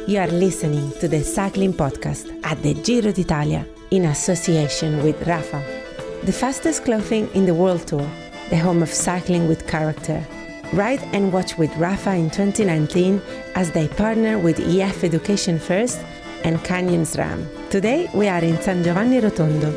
You are listening to the Cycling Podcast at the Giro d'Italia in association with Rapha, the fastest clothing in the World Tour, the home of cycling with character. Ride and watch with Rapha in 2019 as they partner with EF Education First and Canyon SRAM. Today we are in San Giovanni Rotondo.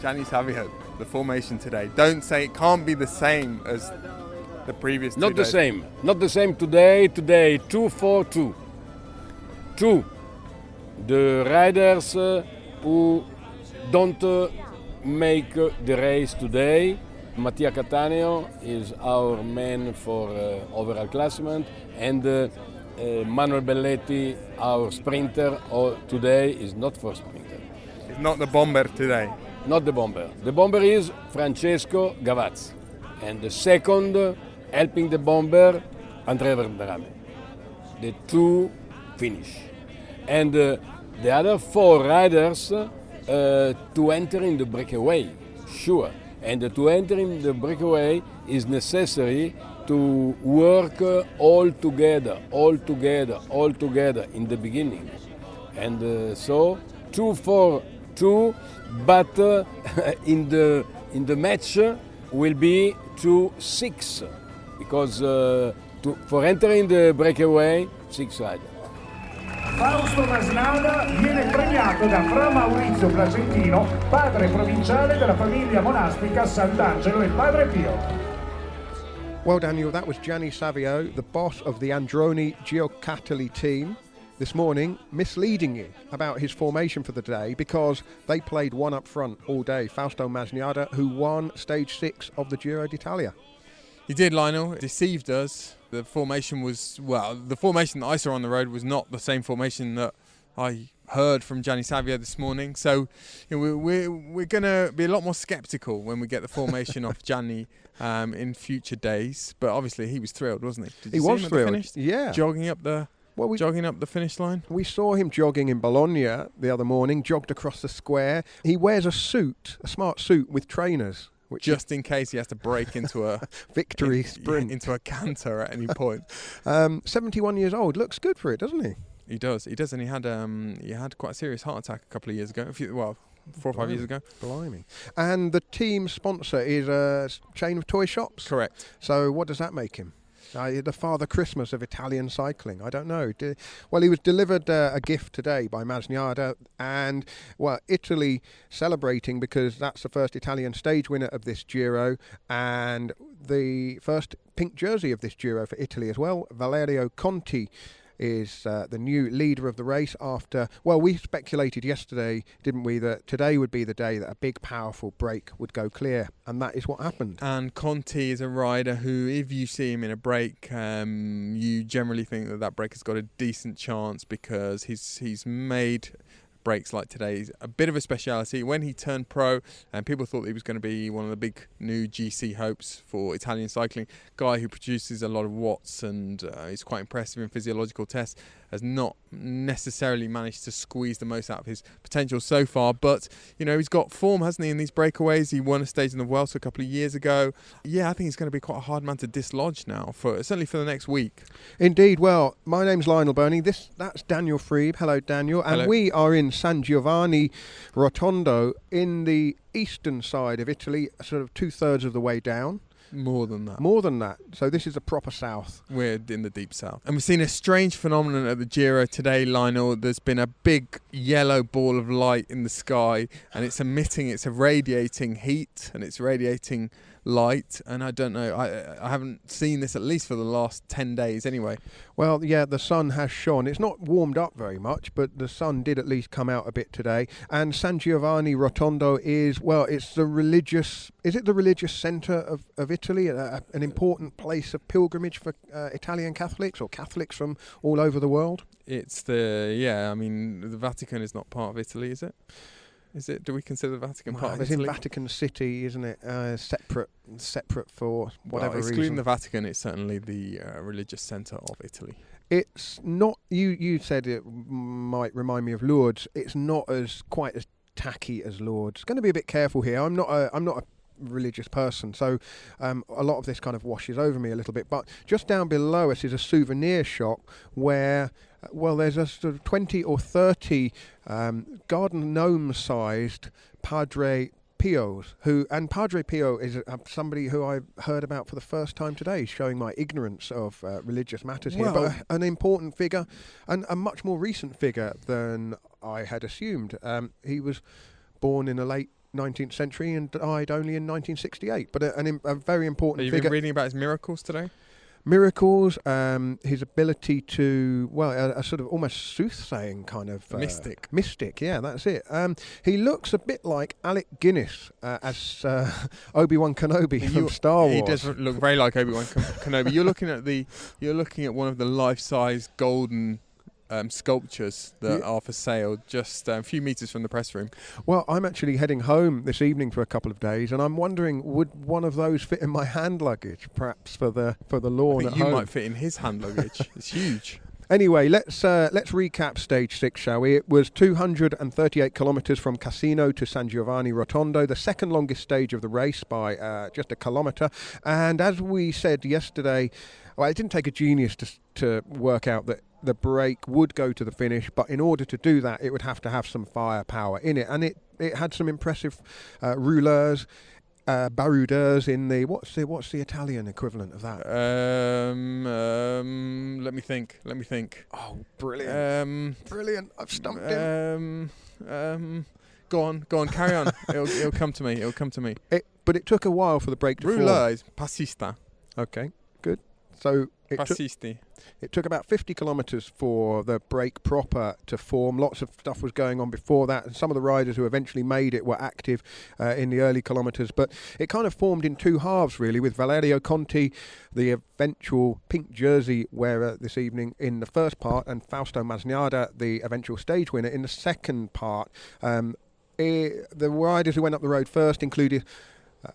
Gianni Savio, the formation today. Don't say it can't be the same as the previous 2 days. Not the same today. Today, 2-4-2. 2. The riders who don't make the race today. Mattia Cattaneo is our man for overall classement, and Manuel Belletti, our sprinter, today is not for sprinter. It's not the bomber today. Not the bomber. The bomber is Francesco Gavazzi, and the second helping the bomber, Andrea Verderame. The two finish, and the other 4 riders to enter in the breakaway, sure. And to enter in the breakaway is necessary to work all together in the beginning. And so 2-4-2, but in the match will be 2-6, because for entering the breakaway, 6 riders. Fausto Masnada viene premiato da Fra Maurizio Placentino, padre provinciale della famiglia monastica Sant'Angelo e Padre Pio. Well, Daniel, that was Gianni Savio, the boss of the Androni Giocattoli team, this morning misleading you about his formation for the day because they played one up front all day, Fausto Masnada, who won stage 6 of the Giro d'Italia. He did, Lionel. Deceived us. The formation the formation that I saw on the road was not the same formation that I heard from Gianni Savio this morning. So we're going to be a lot more sceptical when we get the formation off Gianni in future days. But obviously he was thrilled, wasn't he? Did you see him thrilled. At the finish? Yeah. Jogging up the finish line. We saw him jogging in Bologna the other morning, jogged across the square. He wears a smart suit with trainers. Just in case he has to break into a victory sprint, into a canter at any point. 71 years old, looks good for it, doesn't he? He does, and he had quite a serious heart attack a couple of years ago. 4 or 5 years ago. Blimey! And the team sponsor is a chain of toy shops. Correct. So what does that make him? The Father Christmas of Italian cycling. I don't know. He was delivered a gift today by Masnada, and Italy celebrating because that's the first Italian stage winner of this Giro and the first pink jersey of this Giro for Italy as well. Valerio Conte is the new leader of the race after, we speculated yesterday, didn't we, that today would be the day that a big, powerful break would go clear, and that is what happened. And Conti is a rider who, if you see him in a break, you generally think that break has got a decent chance because he's made breaks like today's a bit of a speciality. When he turned pro, and people thought he was going to be one of the big new GC hopes for Italian cycling, guy who produces a lot of watts and is quite impressive in physiological tests, has not necessarily managed to squeeze the most out of his potential so far. But he's got form, hasn't he, in these breakaways? He won a stage in the Vuelta a couple of years ago. Yeah, I think he's going to be quite a hard man to dislodge now, certainly for the next week. Indeed. Well, my name's Lionel, Birnie. That's Daniel Friebe. Hello, Daniel. And hello. We are in San Giovanni Rotondo in the eastern side of Italy, sort of 2/3 of the way down. More than that. So this is the proper south. We're in the deep south. And we've seen a strange phenomenon at the Giro today, Lionel. There's been a big yellow ball of light in the sky, and it's radiating heat, and it's radiating light, and I don't know, I haven't seen this at least for the last 10 days anyway. Well, yeah, the sun has shone. It's not warmed up very much, but the sun did at least come out a bit today. And San Giovanni Rotondo is the religious centre of Italy, an important place of pilgrimage for Italian Catholics or Catholics from all over the world? The Vatican is not part of Italy, is it? Is it? Do we consider the Vatican part of it's Italy? in Vatican City, isn't it? Separate for whatever excluding reason. the Vatican, it's certainly the religious centre of Italy. It's not. You said it might remind me of Lourdes. It's not quite as tacky as Lourdes. Going to be a bit careful here. I'm not a religious person, so a lot of this kind of washes over me a little bit. But just down below us is a souvenir shop where, there's a sort of 20 or 30 garden gnome-sized Padre Pios, and Padre Pio is somebody who I heard about for the first time today, showing my ignorance of religious matters here, but an important figure, and a much more recent figure than I had assumed. He was born in the late 19th century and died only in 1968, but a very important figure. You've been reading about his miracles today? Miracles, his ability to, a sort of almost soothsaying kind of... mystic. Mystic, yeah, that's it. He looks a bit like Alec Guinness as Obi-Wan Kenobi from Star Wars. He does look very like Obi-Wan Kenobi. You're looking at one of the life-size golden sculptures that are for sale just a few metres from the press room. Well, I'm actually heading home this evening for a couple of days, and I'm wondering, would one of those fit in my hand luggage, perhaps for the lawn at home? You might fit in his hand luggage. It's huge. Anyway, let's recap stage 6, shall we? It was 238 kilometres from Cassino to San Giovanni Rotondo, the second longest stage of the race by just a kilometre. And as we said yesterday, it didn't take a genius to work out that the break would go to the finish, but in order to do that, it would have to have some firepower in it. And it had some impressive rouleurs, baroudeurs in the what's the Italian equivalent of that? Let me think. Oh, brilliant! Brilliant! I've stumped him. Go on, carry on. It'll come to me. But it took a while for the break to form. Rouleur is passista. Okay, good. So it took about 50 kilometres for the break proper to form. Lots of stuff was going on before that, and some of the riders who eventually made it were active in the early kilometres. But it kind of formed in two halves, really, with Valerio Conte, the eventual pink jersey wearer this evening, in the first part, and Fausto Masnada, the eventual stage winner, in the second part. The riders who went up the road first included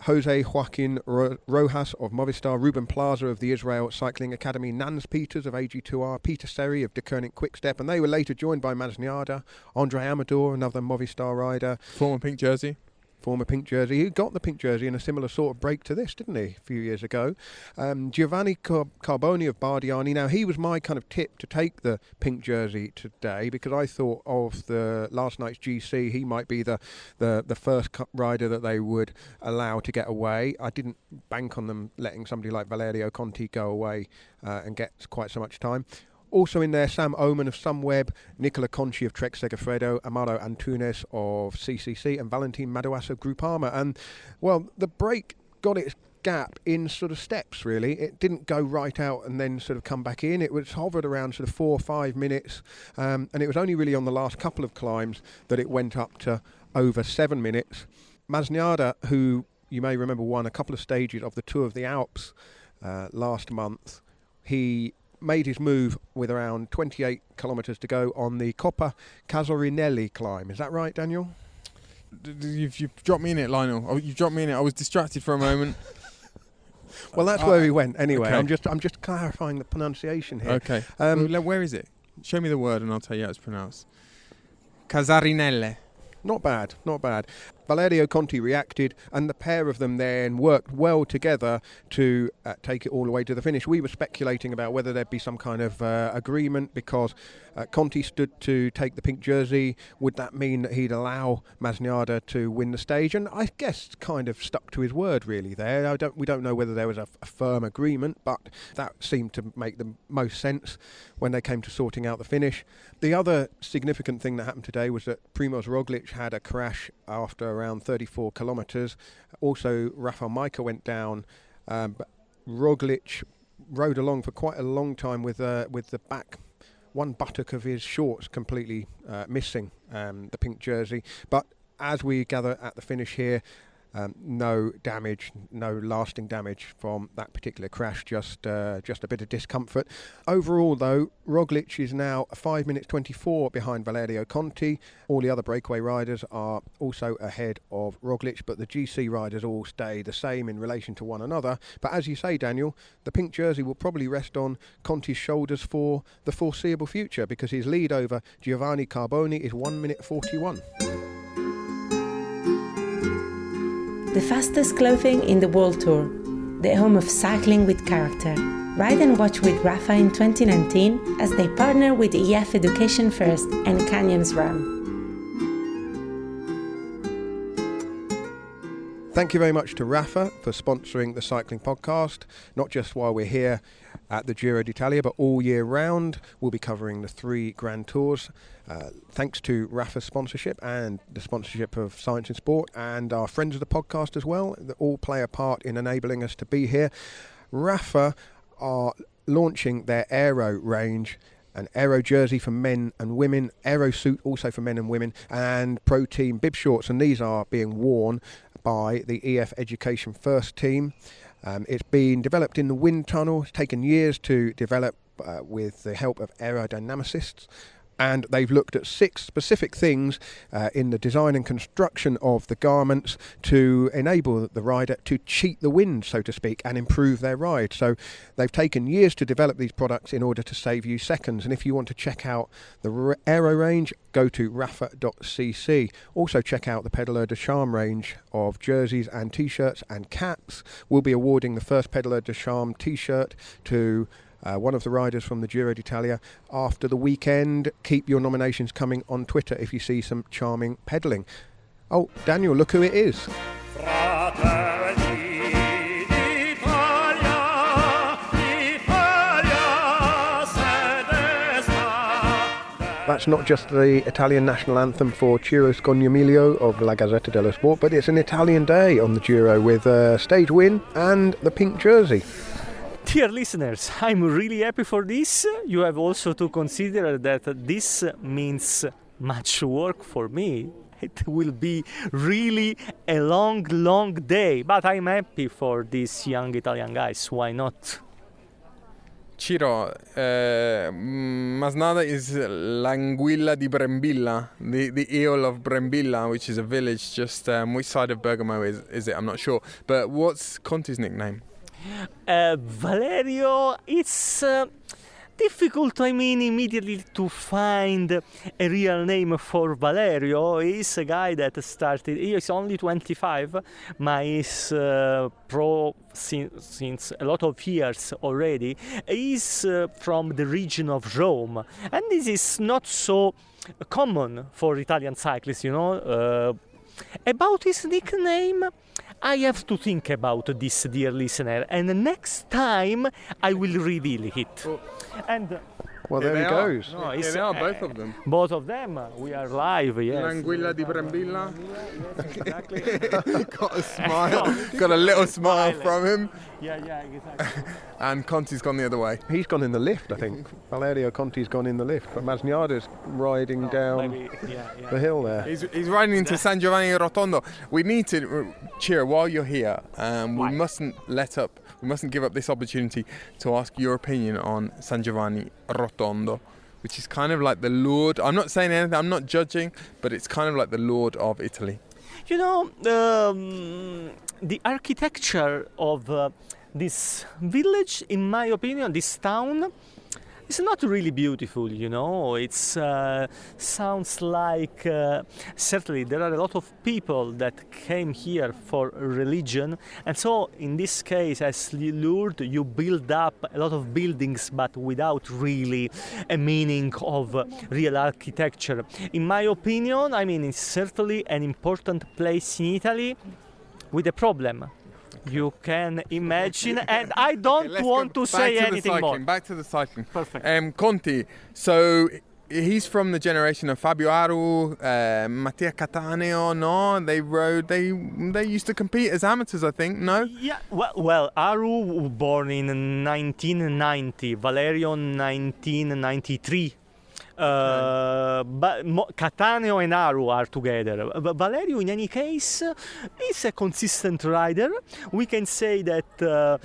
Jose Joaquin Rojas of Movistar, Ruben Plaza of the Israel Cycling Academy, Nans Peters of AG2R, Peter Seri of De Koning Quickstep, and they were later joined by Masnada, Andre Amador, another Movistar rider. Former pink jersey. He got the pink jersey in a similar sort of break to this, didn't he, a few years ago? Giovanni Carboni of Bardiani. Now, he was my kind of tip to take the pink jersey today, because I thought of the last night's GC, he might be the first rider that they would allow to get away. I didn't bank on them letting somebody like Valerio Conte go away and get quite so much time. Also in there, Sam Oman of Sunweb, Nicola Conci of Trek Segafredo, Amaro Antunes of CCC, and Valentin Madouas of Groupama. And, the break got its gap in sort of steps, really. It didn't go right out and then sort of come back in. It was hovered around sort of 4 or 5 minutes, and it was only really on the last couple of climbs that it went up to over 7 minutes. Masnada, who you may remember won a couple of stages of the Tour of the Alps last month, he made his move with around 28 kilometres to go on the Coppa Casorinelli climb. Is that right, Daniel? You've dropped me in it, Lionel. Oh, you've dropped me in it. I was distracted for a moment. Well, that's where we went anyway. Okay. I'm just clarifying the pronunciation here. Okay. Where is it? Show me the word and I'll tell you how it's pronounced. Casarinelle. Not bad. Valerio Conte reacted, and the pair of them then worked well together to take it all the way to the finish. We were speculating about whether there'd be some kind of agreement, because Conte stood to take the pink jersey. Would that mean that he'd allow Masnada to win the stage? And I guess kind of stuck to his word, really, there. We don't know whether there was a firm agreement, but that seemed to make the most sense when they came to sorting out the finish. The other significant thing that happened today was that Primoz Roglic had a crash after around 34 kilometres. Also, Rapha went down. But Roglic rode along for quite a long time with the back, one buttock of his shorts completely missing the pink jersey. But as we gather at the finish here, no damage, no lasting damage from that particular crash, just a bit of discomfort. Overall, though, Roglic is now 5 minutes 24 behind Valerio Conti. All the other breakaway riders are also ahead of Roglic, but the GC riders all stay the same in relation to one another. But as you say, Daniel, the pink jersey will probably rest on Conti's shoulders for the foreseeable future, because his lead over Giovanni Carboni is 1 minute 41. The fastest clothing in the World Tour, the home of cycling with character. Ride and watch with Rapha in 2019 as they partner with EF Education First and Canyons Ram. Thank you very much to Rapha for sponsoring the cycling podcast, not just while we're here at the Giro d'Italia, but all year round. We'll be covering the 3 Grand Tours. Thanks to Rapha's sponsorship and the sponsorship of Science and Sport and our friends of the podcast as well, that all play a part in enabling us to be here. Rapha are launching their aero range, an aero jersey for men and women, aero suit also for men and women, and pro team bib shorts, and these are being worn by the EF Education First team. It's been developed in the wind tunnel. It's taken years to develop with the help of aerodynamicists, and they've looked at 6 specific things in the design and construction of the garments to enable the rider to cheat the wind, so to speak, and improve their ride. So they've taken years to develop these products in order to save you seconds. And if you want to check out the aero range, go to rapha.cc. Also check out the Pedaler de Charme range of jerseys and t-shirts and caps. We'll be awarding the first Pedaler de Charme t-shirt to one of the riders from the Giro d'Italia after the weekend. Keep your nominations coming on Twitter if you see some charming pedalling. Oh, Daniel, look who it is. That's not just the Italian national anthem for Ciro Scognamiglio of La Gazzetta dello Sport, but it's an Italian day on the Giro with a stage win and the pink jersey. Dear listeners, I'm really happy for this. You have also to consider that this means much work for me. It will be really a long, long day, but I'm happy for these young Italian guys. Why not? Ciro, Masnada is l'anguilla di Brembilla, the eel of Brembilla, which is a village just which side of Bergamo is it? I'm not sure. But what's Conti's nickname? Valerio, it's difficult, immediately to find a real name for Valerio. He's a guy that started, he is only 25, but he's pro since a lot of years already. He's from the region of Rome, and this is not so common for Italian cyclists, About his nickname, I have to think about this, dear listener, and next time I will reveal it. And well, there he goes. No, here they are, both of them. Both of them. We are live, yes. L'anguilla di Brembilla. Yes, exactly. Got a smile. Got a little smile from him. Yeah, exactly. And Conti's gone the other way. He's gone in the lift, I think. Valerio Conti's gone in the lift, but Masnada's riding down the hill there. He's riding into San Giovanni Rotondo. We need to, Ciro, while you're here, we mustn't give up this opportunity to ask your opinion on San Giovanni Rotondo, which is kind of like the Lord. I'm not saying anything, I'm not judging, but it's kind of like the Lord of Italy. The architecture of this village, in my opinion, this town, is not really beautiful, It sounds like certainly there are a lot of people that came here for religion, and so in this case, as Lourdes, you build up a lot of buildings, but without really a meaning of real architecture. In my opinion, it's certainly an important place in Italy with a problem. You can imagine, and I don't want to say anything more. Back to the cycling. Perfect. Conti, so he's from the generation of Fabio Aru, Mattia Cattaneo, no? They used to compete as amateurs, I think, no? Yeah, well, Aru born in 1990, Valerio 1993. But Cattaneo and Aru are together. Valerio, in any case, is a consistent rider. We can say that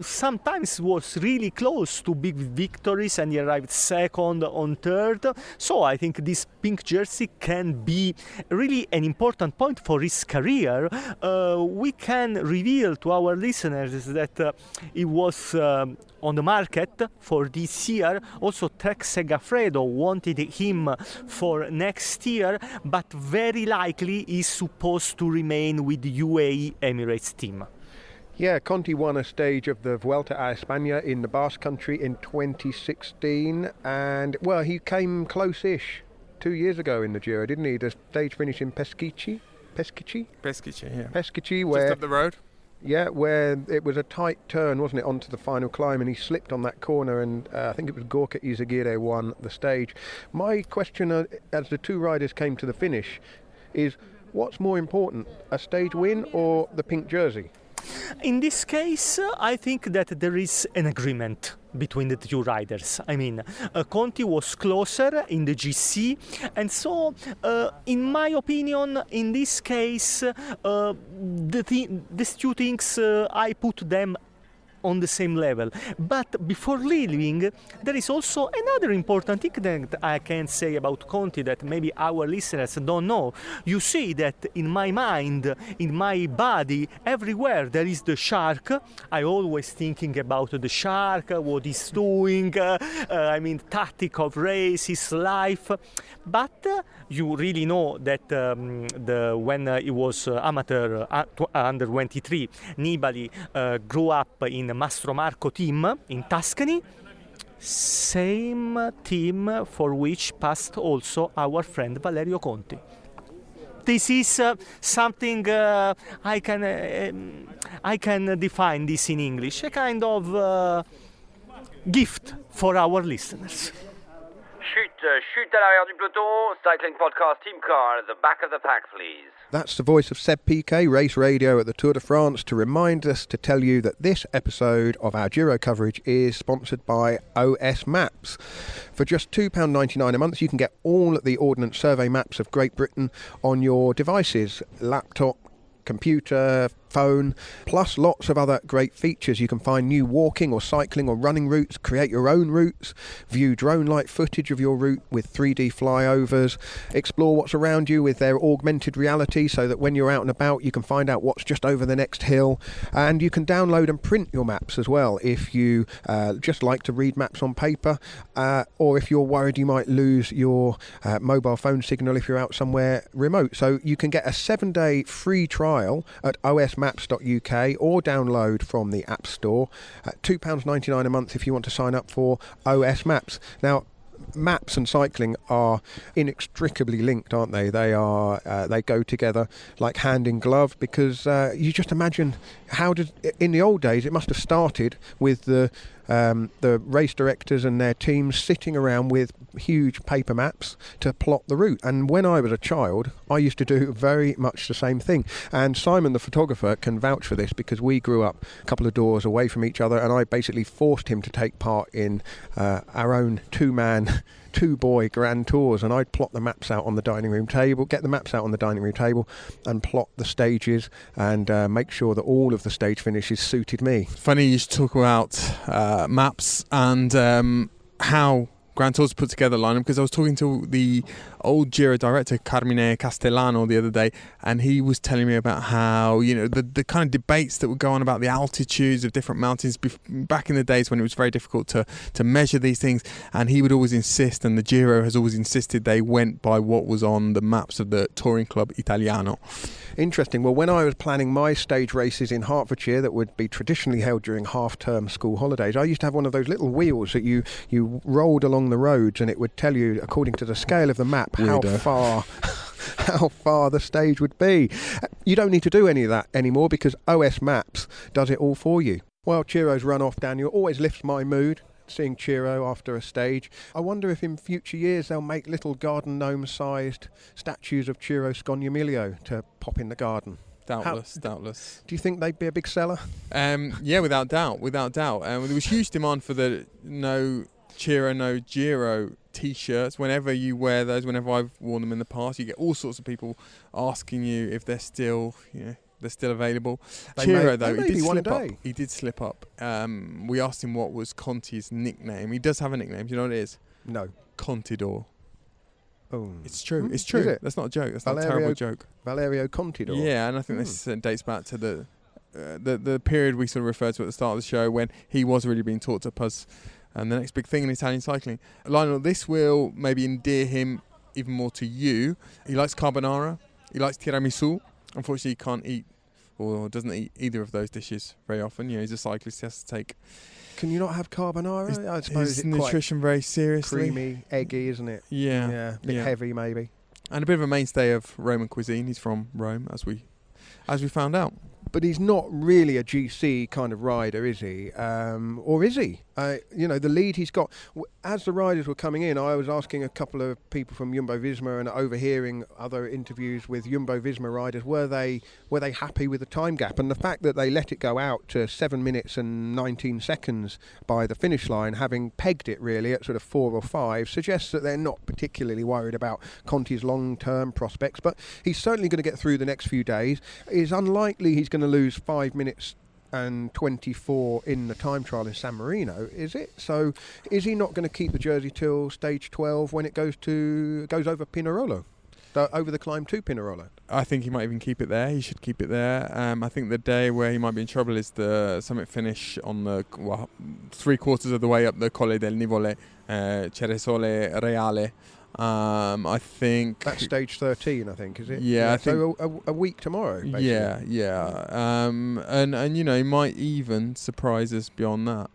sometimes was really close to big victories and he arrived second on third. So I think this pink jersey can be really an important point for his career. We can reveal to our listeners that it was on the market for this year. Also, Trek Segafredo wanted him for next year, but very likely is supposed to remain with the UAE Emirates team. Yeah, Conti won a stage of the Vuelta a España in the Basque Country in 2016, and, well, he came close-ish 2 years ago in the Giro, didn't he? The stage finish in Peschici, yeah. Peschici, where... Just up the road? Yeah, where it was a tight turn, wasn't it, onto the final climb, and he slipped on that corner, and I think it was Gorka Izagirre won the stage. My question, as the two riders came to the finish, is what's more important, a stage win or the pink jersey? In this case, I think that there is an agreement between the two riders. I mean, Conti was closer in the GC, and so, in my opinion, in this case, these two things, I put them on the same level. But before leaving, there is also another important thing that I can say about Conti that maybe our listeners don't know. You see that in my mind, in my body, everywhere there is the shark. I always thinking about the shark, what he's doing, tactic of race, his life. But you really know that when he was amateur under 23, Nibali grew up in Mastro Marco team in Tuscany, same team for which passed also our friend Valerio Conte. This is something I can define this in English, a kind of gift for our listeners. Chute à l'arrière du peloton, cycling podcast team car at the back of the pack, please. That's the voice of Seb Piquet, Race Radio at the Tour de France, to remind us to tell you that this episode of our Giro coverage is sponsored by OS Maps. For just £2.99 a month, you can get all the Ordnance Survey maps of Great Britain on your devices, laptop, computer, phone, plus lots of other great features. You can find new walking or cycling or running routes, create your own routes, view drone-like footage of your route with 3D flyovers, explore what's around you with their augmented reality so that when you're out and about you can find out what's just over the next hill, and you can download and print your maps as well if you just like to read maps on paper, or if you're worried you might lose your mobile phone signal if you're out somewhere remote. So you can get a 7-day free trial at osmaps.uk or download from the App Store at £2.99 a month if you want to sign up for OS Maps. Now, maps and cycling are inextricably linked, aren't they? They go together like hand in glove, because you just imagine in the old days it must have started with the race directors and their teams sitting around with huge paper maps to plot the route. And when I was a child, I used to do very much the same thing. And Simon, the photographer, can vouch for this, because we grew up a couple of doors away from each other, and I basically forced him to take part in our own two-boy grand tours, and I'd plot the maps out on the dining room table, and plot the stages and make sure that all of the stage finishes suited me. Funny you should talk about maps and how Grand Tours put together, Lionel, because I was talking to the old Giro director Carmine Castellano the other day, and he was telling me about how, you know, the kind of debates that would go on about the altitudes of different mountains back in the days when it was very difficult to measure these things, and he would always insist, and the Giro has always insisted, they went by what was on the maps of the touring club Italiano. Interesting. Well, when I was planning my stage races in Hertfordshire that would be traditionally held during half-term school holidays, I used to have one of those little wheels that you rolled along the roads, and it would tell you, according to the scale of the map, how far the stage would be. You don't need to do any of that anymore, because OS Maps does it all for you. Well, Ciro's run off, Daniel, always lifts my mood, seeing Giro after a stage. I wonder if in future years they'll make little garden gnome-sized statues of Giro Scognamiglio to pop in the garden. Doubtless. Do you think they'd be a big seller? Yeah, without doubt. There was huge demand for the no Giro T-shirts. Whenever you wear those, whenever I've worn them in the past, you get all sorts of people asking you if they're still, they're still available. Giro, though, he did slip up. He did slip up. We asked him what was Conti's nickname. He does have a nickname. Do you know what it is? No. Contador. Oh. It's true. It's true. It? That's not a joke. That's not a terrible joke. Valerio Conte. Yeah, and I think this dates back to the period we sort of referred to at the start of the show when he was really being taught up as the next big thing in Italian cycling. Lionel, this will maybe endear him even more to you. He likes carbonara. He likes tiramisu. Unfortunately, he can't eat or doesn't eat either of those dishes very often. He's a cyclist. He has to take... Can you not have carbonara? I suppose it's nutrition very seriously. Creamy, eggy, isn't it? Yeah. A bit heavy, maybe. And a bit of a mainstay of Roman cuisine. He's from Rome, as we found out. But he's not really a GC kind of rider, is he? Or is he? The lead he's got. As the riders were coming in, I was asking a couple of people from Jumbo-Visma and overhearing other interviews with Jumbo-Visma riders, were they happy with the time gap? And the fact that they let it go out to 7 minutes and 19 seconds by the finish line, having pegged it really at sort of 4 or 5, suggests that they're not particularly worried about Conti's long-term prospects. But he's certainly going to get through the next few days. It's unlikely he's going to lose 5 minutes and 24 in the time trial in San Marino, is it? So is he not going to keep the jersey till stage 12 when it goes over Pinerolo, over the climb to Pinerolo? I think he might even keep it there. He should keep it there. I think the day where he might be in trouble is the summit finish on the 3/4 of the way up the Colle del Nivole, Ceresole Reale. I think that's stage 13. I think, is it? Yeah, I think so. A week tomorrow. Basically. Yeah. And he might even surprise us beyond that.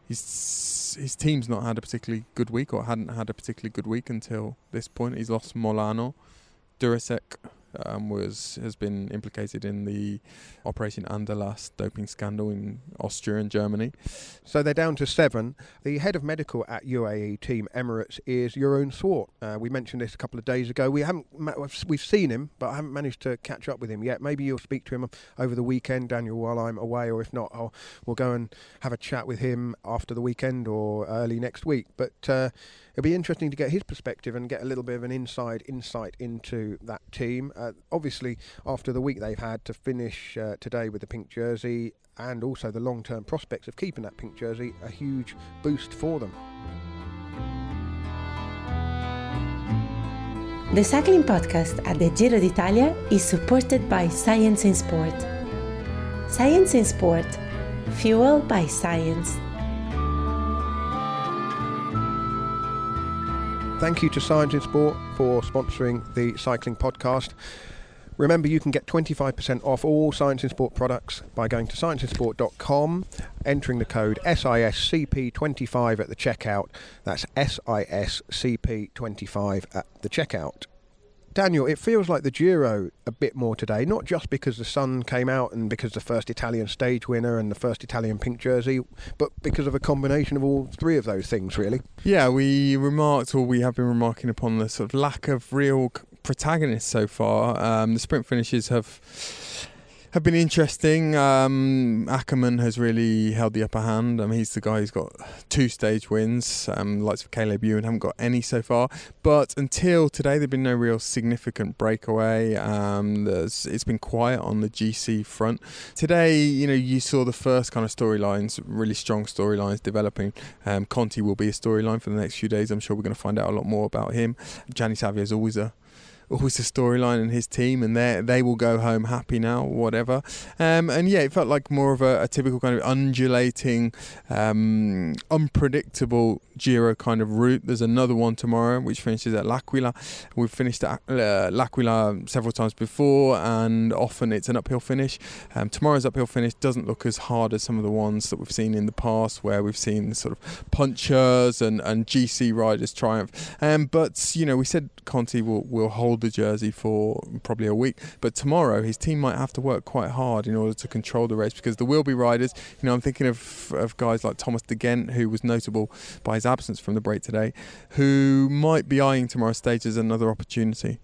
His team's not had a particularly good week, or hadn't had a particularly good week until this point. He's lost Molano. Durasek has been implicated in the Operation Anderlas doping scandal in Austria and Germany. So they're down to 7. The head of medical at UAE Team Emirates is Jeroen Swart. We mentioned this a couple of days ago. We've seen him, but I haven't managed to catch up with him yet. Maybe you'll speak to him over the weekend, Daniel, while I'm away, or if not, we'll go and have a chat with him after the weekend or early next week. But it'll be interesting to get his perspective and get a little bit of an insight into that team. Obviously, after the week they've had to finish today with the pink jersey, and also the long-term prospects of keeping that pink jersey, a huge boost for them. The cycling podcast at the Giro d'Italia is supported by Science in Sport. Science in Sport, fueled by science. Thank you to Science in Sport for sponsoring the cycling podcast. Remember, you can get 25% off all Science in Sport products by going to scienceinsport.com, entering the code SISCP25 at the checkout. That's SISCP25 at the checkout. Daniel, it feels like the Giro a bit more today, not just because the sun came out and because the first Italian stage winner and the first Italian pink jersey, but because of a combination of all three of those things, really. Yeah, we have been remarking upon the sort of lack of real protagonists so far. The sprint finishes have been interesting. Ackermann has really held the upper hand. He's the guy who's got 2 stage wins. Likes of Caleb Ewan haven't got any so far. But until today, there've been no real significant breakaway. It's been quiet on the GC front. Today, you saw the first kind of storylines, really strong storylines developing. Conti will be a storyline for the next few days. I'm sure we're going to find out a lot more about him. Gianni Savio is always a storyline in his team, and they will go home happy now, whatever. It felt like more of a typical kind of undulating, unpredictable Giro kind of route. There's another one tomorrow which finishes at L'Aquila. We've finished at L'Aquila several times before, and often it's an uphill finish. Tomorrow's uphill finish doesn't look as hard as some of the ones that we've seen in the past, where we've seen sort of punchers and GC riders triumph. But we said Conti will hold hold the jersey for probably a week. But tomorrow his team might have to work quite hard in order to control the race, because there will be riders, I'm thinking of guys like Thomas de Gent, who was notable by his absence from the break today, who might be eyeing tomorrow's stage as another opportunity.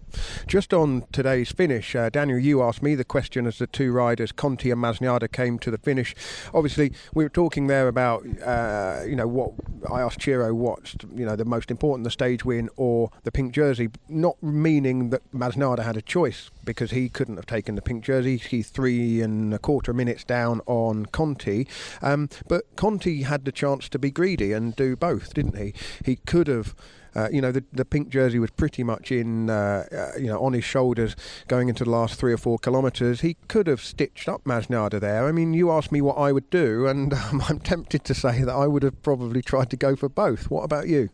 Just on today's finish, Daniel, you asked me the question as the two riders, Conti and Masnada, came to the finish. Obviously, we were talking there about, what I asked Giro what's, the most important, the stage win or the pink jersey, not meaning that Masnada had a choice, because he couldn't have taken the pink jersey. He's 3.25 minutes down on Conti. But Conti had the chance to be greedy and do both, didn't he? He could have... the pink jersey was pretty much on his shoulders going into the last 3 or 4 kilometres. He could have stitched up Masnada there. I mean, you asked me what I would do, and I'm tempted to say that I would have probably tried to go for both. What about you?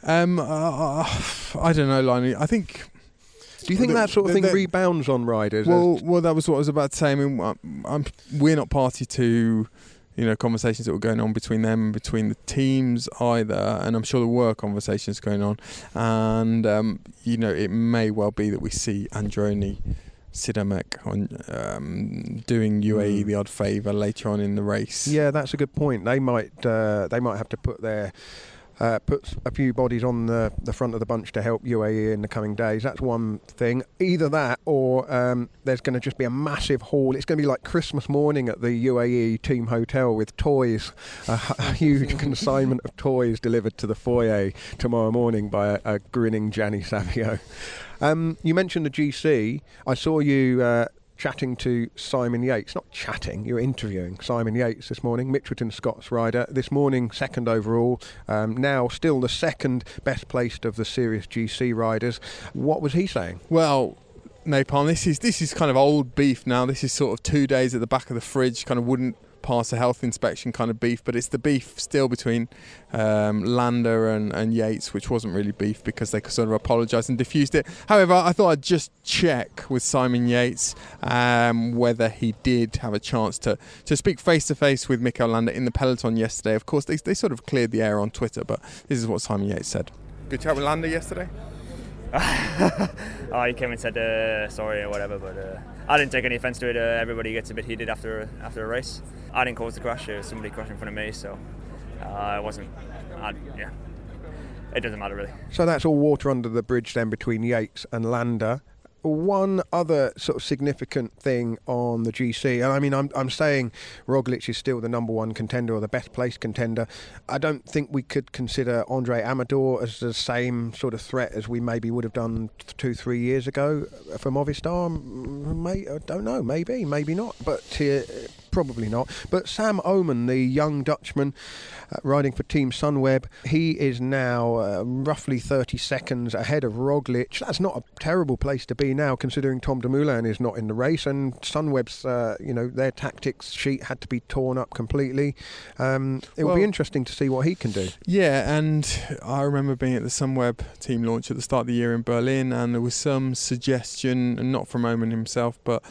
I don't know, Lionel. I think... Do you think that sort of thing rebounds on riders? Well, that was what I was about to say. I mean, we're not party to... conversations that were going on between them and between the teams either, and I'm sure there were conversations going on, and it may well be that we see Androni Sidamek doing UAE the odd favour later on in the race. Yeah, that's a good point. They might have to put a few bodies on the front of the bunch to help UAE in the coming days. That's one thing. Either that, or there's going to just be a massive haul. It's going to be like Christmas morning at the UAE team hotel with toys, a huge consignment of toys delivered to the foyer tomorrow morning by a grinning Gianni Savio. You mentioned the GC. I saw you chatting to Simon Yates. Not chatting, you were interviewing Simon Yates this morning, Mitchelton Scott's rider. This morning, second overall. Now still the second best placed of the serious GC riders. What was he saying? Well, Napalm, this is kind of old beef now. This is sort of 2 days at the back of the fridge, kind of wouldn't pass a health inspection kind of beef, but it's the beef still between Landa and Yates, which wasn't really beef because they sort of apologised and diffused it. However, I thought I'd just check with Simon Yates whether he did have a chance to speak face to face with Mikel Landa in the peloton yesterday. Of course, they sort of cleared the air on Twitter, but this is what Simon Yates said. Good chat with Landa yesterday? He came and said sorry or whatever, but I didn't take any offence to it. Everybody gets a bit heated after a race. I didn't cause the crash. It was somebody crashed in front of me, so it wasn't. It doesn't matter really. So that's all water under the bridge then between Yates and Landa. One other sort of significant thing on the GC, and I mean, I'm saying Roglic is still the number one contender or the best placed contender. I don't think we could consider Andre Amador as the same sort of threat as we maybe would have done 2-3 years ago for Movistar. I don't know, maybe not, but probably not. But Sam Oomen, the young Dutchman riding for Team Sunweb, he is now roughly 30 seconds ahead of Roglic. That's not a terrible place to be now, considering Tom Dumoulin is not in the race, and Sunweb's their tactics sheet had to be torn up completely. It will be interesting to see what he can do. Yeah, and I remember being at the Sunweb team launch at the start of the year in Berlin, and there was some suggestion, and not from Oomen himself, but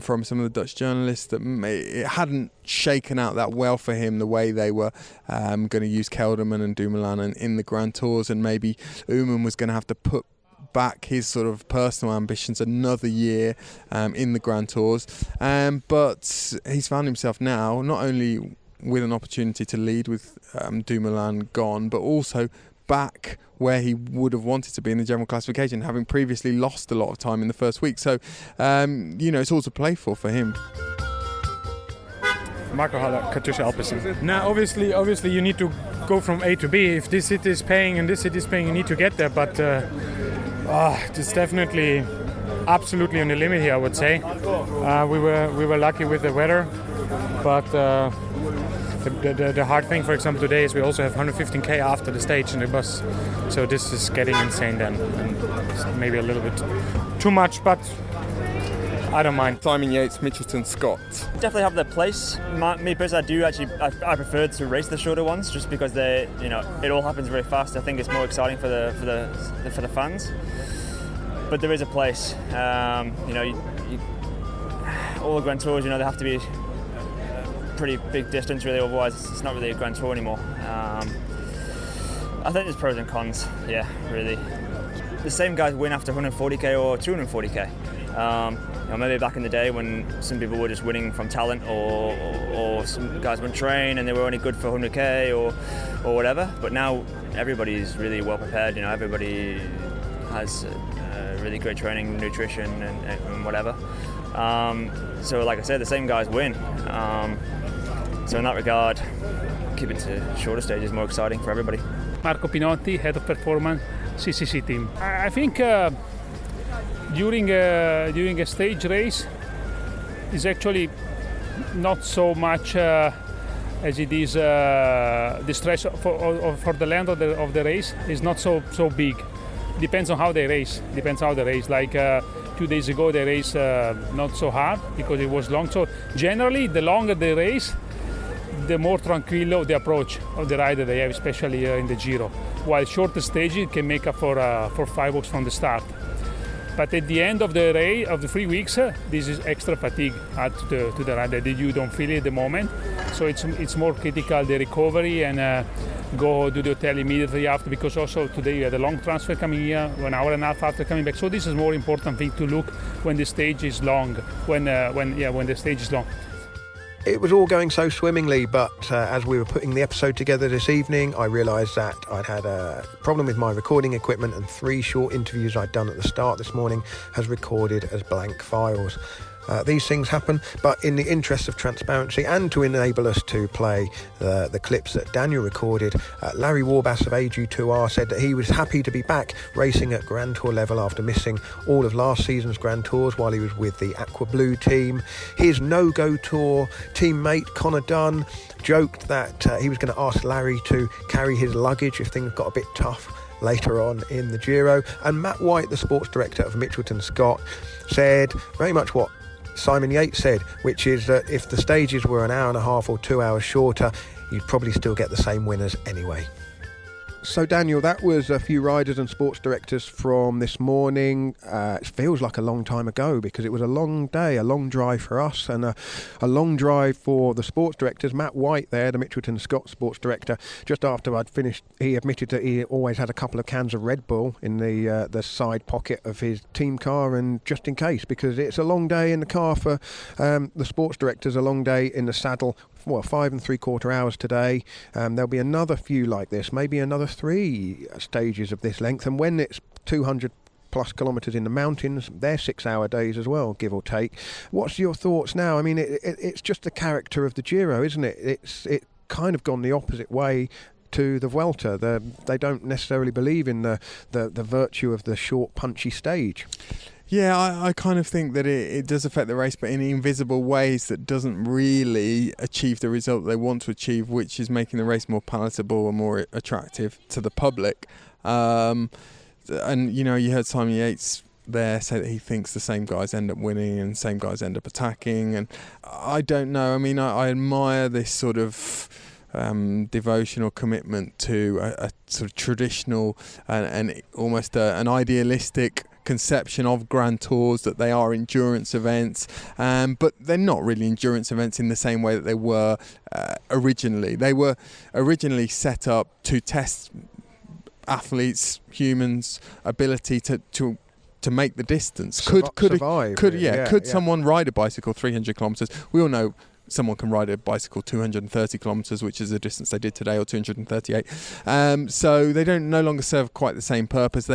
from some of the Dutch journalists, that it hadn't shaken out that well for him, the way they were going to use Kelderman and Dumoulin in the Grand Tours, and maybe Oomen was going to have to put back his sort of personal ambitions another year in the Grand Tours, but he's found himself now not only with an opportunity to lead with Dumoulin gone, but also back where he would have wanted to be in the general classification, having previously lost a lot of time in the first week. So it's all to play for him. Marco Haller, Katusha Alpecin. Now, obviously, you need to go from A to B. If this city is paying and this city is paying, you need to get there. But it's definitely absolutely on the limit here, I would say. We were lucky with the weather, but the hard thing, for example, today is we also have 115k after the stage in the bus. So this is getting insane then, and maybe a little bit too much, but I don't mind. Simon Yates, Mitchelton Scott. Definitely have their place. Me personally, I prefer to race the shorter ones just because it all happens very fast. I think it's more exciting for the fans. But there is a place. All the Grand Tours, they have to be a pretty big distance really. Otherwise, it's not really a Grand Tour anymore. I think there's pros and cons. Yeah, really. the same guys win after 140k or 240k. Maybe back in the day when some people were just winning from talent, or some guys wouldn't train and they were only good for 100k or whatever. But now everybody's really well prepared. Everybody has really great training, nutrition, and whatever. So, like I said, the same guys win. So in that regard, keeping to shorter stages more exciting for everybody. Marco Pinotti, head of performance, CCC team. I think during a stage race is actually not so much as it is the stress for the length of the race is not so big. Depends on how they race. Like 2 days ago they race not so hard because it was long. So generally the longer the race, the more tranquilo the approach of the rider they have, especially in the Giro. While shorter stages can make up for fireworks from the start. But at the end of the race, of the 3 weeks, this is extra fatigue add to the rider that you don't feel it at the moment. So it's more critical, the recovery, and go to the hotel immediately after, because also today you had a long transfer coming here, 1 hour and a half after coming back. So this is more important thing to look when the stage is long. When the stage is long. It was all going so swimmingly, but as we were putting the episode together this evening, I realised that I'd had a problem with my recording equipment, and 3 short interviews I'd done at the start this morning has recorded as blank files. These things happen, but in the interest of transparency and to enable us to play the clips that Daniel recorded, Larry Warbass of AG2R said that he was happy to be back racing at Grand Tour level after missing all of last season's Grand Tours while he was with the Aqua Blue team. His No-Go Tour teammate Connor Dunn joked that he was going to ask Larry to carry his luggage if things got a bit tough later on in the Giro. And Matt White, the sports director of Mitchelton Scott, said very much what Simon Yates said, which is that if the stages were 1.5 hours or 2 hours shorter, you'd probably still get the same winners anyway. So Daniel, that was a few riders and sports directors from this morning. It feels like a long time ago because it was a long day, a long drive for us, and a long drive for the sports directors. Matt White there, the Mitchelton Scott sports director, just after I'd finished, he admitted that he always had a couple of cans of Red Bull in the side pocket of his team car, and just in case, because it's a long day in the car for the sports directors, a long day in the saddle. 5 3/4 hours today. There'll be another few like this, maybe another 3 stages of this length, and when it's 200 plus kilometres in the mountains, they're 6-hour days as well, give or take. What's your thoughts now? I mean, it's just the character of the Giro, isn't it? It's kind of gone the opposite way to the Vuelta. They don't necessarily believe in the virtue of the short, punchy stage. Yeah, I kind of think that it does affect the race, but in invisible ways that doesn't really achieve the result they want to achieve, which is making the race more palatable and more attractive to the public. And, you heard Simon Yates there say that he thinks the same guys end up winning and the same guys end up attacking. And I don't know. I mean, I admire this sort of devotion or commitment to a sort of traditional and almost an idealistic conception of Grand Tours, that they are endurance events, but they're not really endurance events in the same way that they were originally. They were originally set up to test athletes, humans' ability to make the distance. Could someone ride a bicycle 300 kilometres? We all know someone can ride a bicycle 230 kilometres, which is the distance they did today, or 238. So they no longer serve quite the same purpose.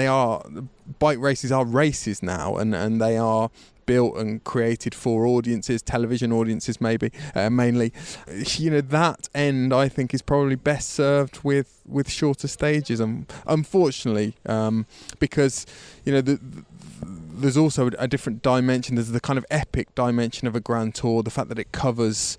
Bike races are races now, and they are built and created for audiences, television audiences mainly. That end, I think, is probably best served with shorter stages, unfortunately, because there's also a different dimension. There's the kind of epic dimension of a Grand Tour, the fact that it covers,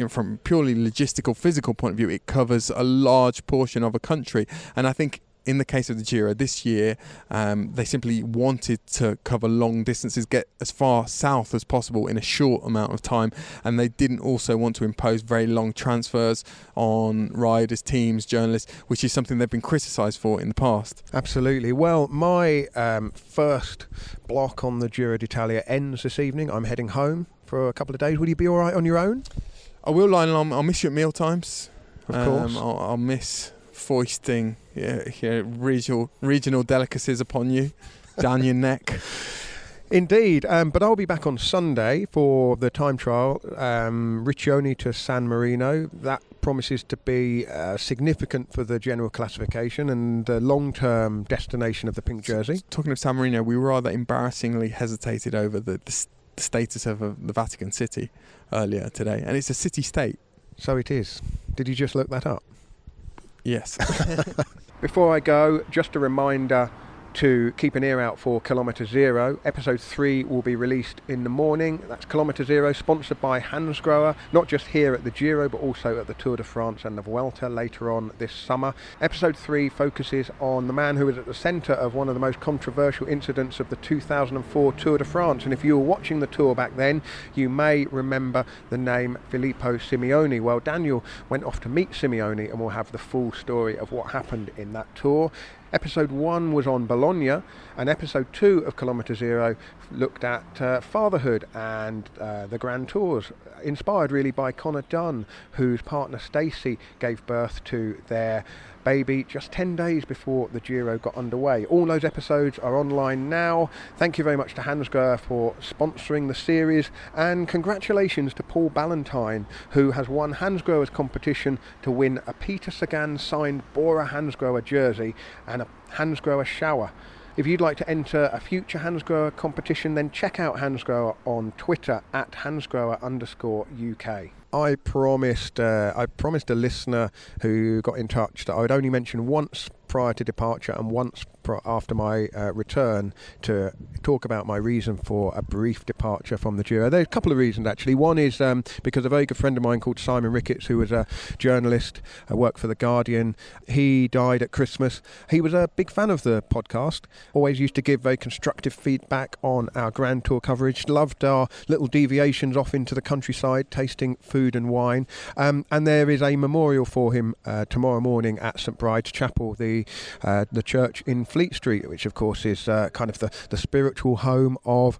from a purely logistical, physical point of view, it covers a large portion of a country. And I think in the case of the Giro this year, they simply wanted to cover long distances, get as far south as possible in a short amount of time, and they didn't also want to impose very long transfers on riders, teams, journalists, which is something they've been criticised for in the past. Absolutely. Well, my first block on the Giro d'Italia ends this evening. I'm heading home for a couple of days. Will you be all right on your own? I will, Lionel. I'll miss you at mealtimes. Of course. I'll miss foisting regional delicacies upon you, down your neck. Indeed, but I'll be back on Sunday for the time trial, Riccione to San Marino. That promises to be significant for the general classification and the long-term destination of the pink jersey. Talking of San Marino, we rather embarrassingly hesitated over the status of the Vatican City earlier today, and it's a city-state. So it is. Did you just look that up? Yes. Before I go, just a reminder to keep an ear out for Kilometre Zero. Episode 3 will be released in the morning. That's Kilometre Zero, sponsored by Hansgrohe, not just here at the Giro, but also at the Tour de France and the Vuelta later on this summer. Episode 3 focuses on the man who was at the centre of one of the most controversial incidents of the 2004 Tour de France. And if you were watching the Tour back then, you may remember the name Filippo Simeoni. Well, Daniel went off to meet Simeoni, and we'll have the full story of what happened in that tour. Episode 1 was on Bologna, and episode 2 of Kilometre Zero looked at fatherhood and the Grand Tours, inspired really by Connor Dunn, whose partner Stacey gave birth to their baby just 10 days before the Giro got underway. All those episodes are online now. Thank you very much to Hansgrohe for sponsoring the series, and congratulations to Paul Ballantyne, who has won Hansgrohe's competition to win a Peter Sagan signed Bora Hansgrohe jersey and a Hansgrohe shower. If you'd like to enter a future Hansgrohe competition, then check out Hansgrohe on Twitter at Hansgrohe_UK. I promised a listener who got in touch that I would only mention once prior to departure and once after my return to talk about my reason for a brief departure from the Giro. There's a couple of reasons actually. One is because a very good friend of mine called Simon Ricketts, who was a journalist, worked for The Guardian, he died at Christmas. He was a big fan of the podcast, always used to give very constructive feedback on our Grand Tour coverage, loved our little deviations off into the countryside, tasting food and wine, and there is a memorial for him tomorrow morning at St Bride's Chapel, the church in Fleet Street, which of course is kind of the spiritual home of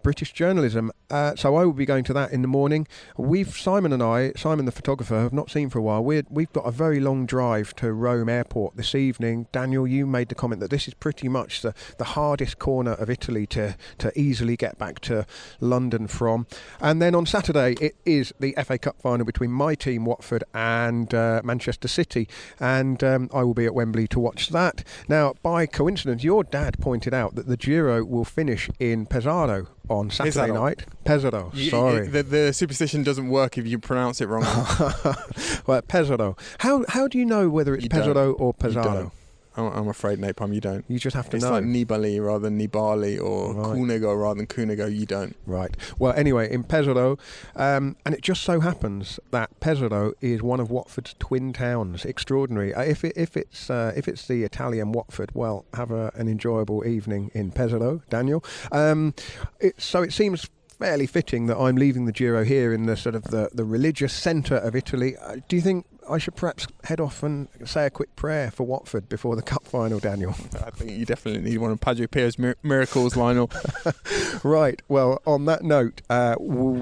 British journalism. So I will be going to that in the morning. Simon the photographer, have not seen for a while. We've got a very long drive to Rome Airport this evening. Daniel, you made the comment that this is pretty much the hardest corner of Italy to easily get back to London from. And then on Saturday it is the FA Cup final between my team Watford and Manchester City, and I will be at Wembley to watch that. Now, by coincidence, your dad pointed out that the Giro will finish in Pesaro on Saturday night. Pesaro, sorry. The superstition doesn't work if you pronounce it wrong. Well, Pesaro. How do you know whether it's Pesaro or Pesaro? I'm afraid, Napalm, you don't. You just have to know. It's like Nibali rather than Nibali, or Cunego rather than Cunego. You don't. Right. Well, anyway, in Pesaro, and it just so happens that Pesaro is one of Watford's twin towns. Extraordinary. If it's the Italian Watford, well, have an enjoyable evening in Pesaro, Daniel. So it seems fairly fitting that I'm leaving the Giro here in the sort of the religious centre of Italy. Do you think I should perhaps head off and say a quick prayer for Watford before the cup final, Daniel? I think you definitely need one of Padre Pio's miracles, Lionel. Right. Well, on that note,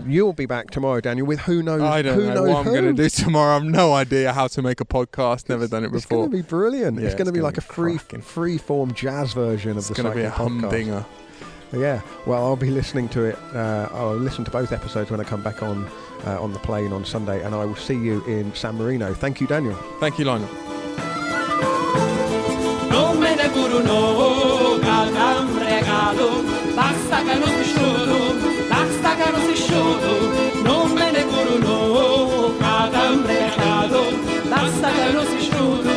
you'll be back tomorrow, Daniel, with who knows. I don't know what I'm going to do tomorrow. I've no idea how to make a podcast. Never done it before. It's going to be brilliant. Yeah, it's going to be like a free-form jazz version of the cycling podcast. It's going to be a humdinger. Yeah, well, I'll be listening to it. I'll listen to both episodes when I come back on the plane on Sunday, and I will see you in San Marino. Thank you, Daniel. Thank you, Lionel. Non me ne curo no, cada un regalo, basta che non si sciolto, basta che non si sciolto. Non me ne curo no, cada un regalo, basta che non si sciolto.